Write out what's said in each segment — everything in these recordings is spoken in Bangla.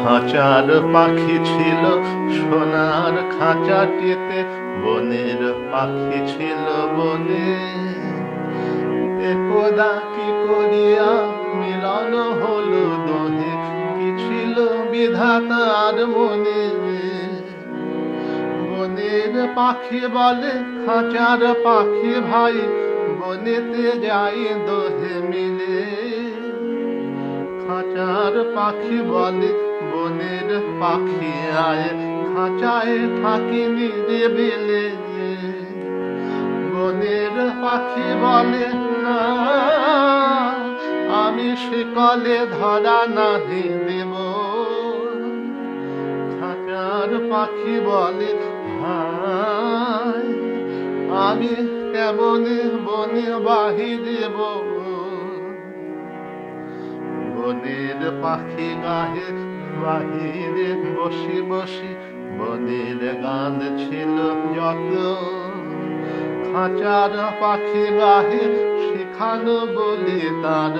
খাঁচার পাখি ছিল সোনার খাঁচাটিতে, বনের পাখি ছিল বনে। একদা কি করিয়া মিলন হলো দোহে, কি ছিল বিধাতার মনে। বনের পাখি বলে খাঁচার পাখি ভাই, বনেতে যাই দোহে মিলে। খাঁচার পাখি বলে বনের পাখি আয়, খাঁচায় থাকি নিরিবিলে। বনের পাখি বলে না, আমি শিকলে ধরা নাহি দেব। খাঁচার পাখি বলে হায়, আমি কেমনে বনে বাহি দেব। বনের পাখি গাহে বাহিরে বসি বসি, বনের গান ছিল যত। খাঁচার পাখি গাহে শিখানো বলি তার,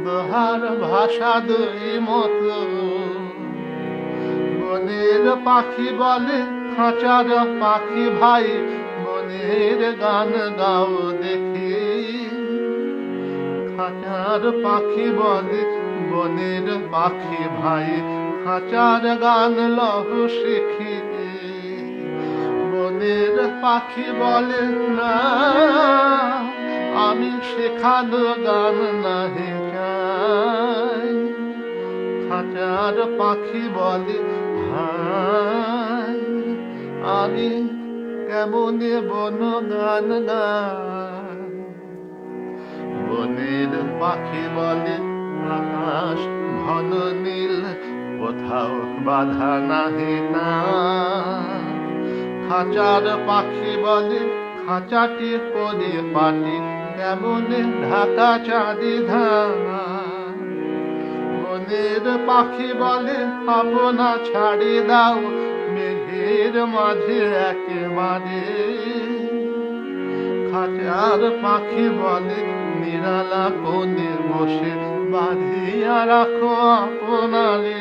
দোহার ভাষা দুই মতো। বনের পাখি বলে খাঁচার পাখি ভাই, বনের গান গাও দেখি। খাঁচার পাখি বলে বনের পাখি ভাই, খাঁচার গান লহ শিখি। বনের পাখি বলে না, আমি শেখানো গান নাহি চাই। খাঁচার পাখি বলে হায়, আমি কেমনে বন গান গাই। বনের পাখি বলে আকাশ ঘন নীল, কোথাও বাধা নাহি না। খাঁচার পাখি বলে খাঁচাটি পরিপাটি, কেমনে ঢাকা চাঁদি ধান। বনের পাখি বলে আপনা ছাড়ি দাও, মেঘের মাঝে একেবারে। খাঁচার পাখি বলে নিরালা কোণে বসে, বাঁধিয়া রাখো আপনারে।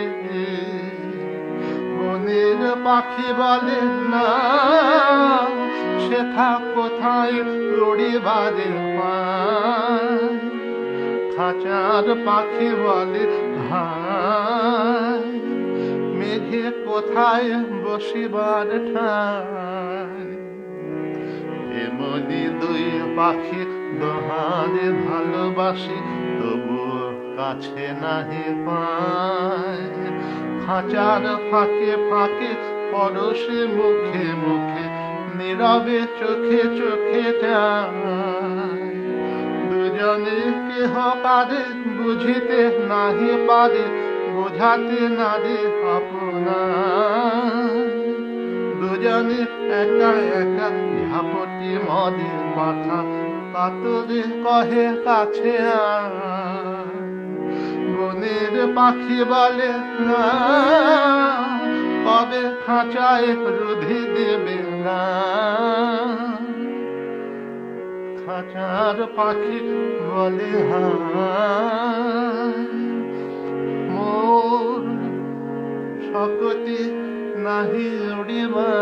বনের পাখি বলে না, সেথা কোথায় উড়িবারে পায়। খাঁচার পাখি বলে হায়, মেঘে কোথায় বসিবার ঠায়। এমনি দুই পাখি দোহারে ভালোবাসি, তবু কাছে নাহি পায়। খাঁচার ফাঁকে ফাঁকে পরশে মুখে মুখে, নীরবে চোখে চোখে যায়। দুজনে কেহ কারে বুঝিতে নাহি পারে, বোঝাতে নারে আপনার। দুজনে একা একা ঝাপটি মদের মাথা, কাতরে কহে কাছে আয়। বনের পাখি বলে না, কবে খাঁচায় রুধি দেবে না। খাঁচার পাখি বলে হায়, মোর শকতি নাহি উড়িবা।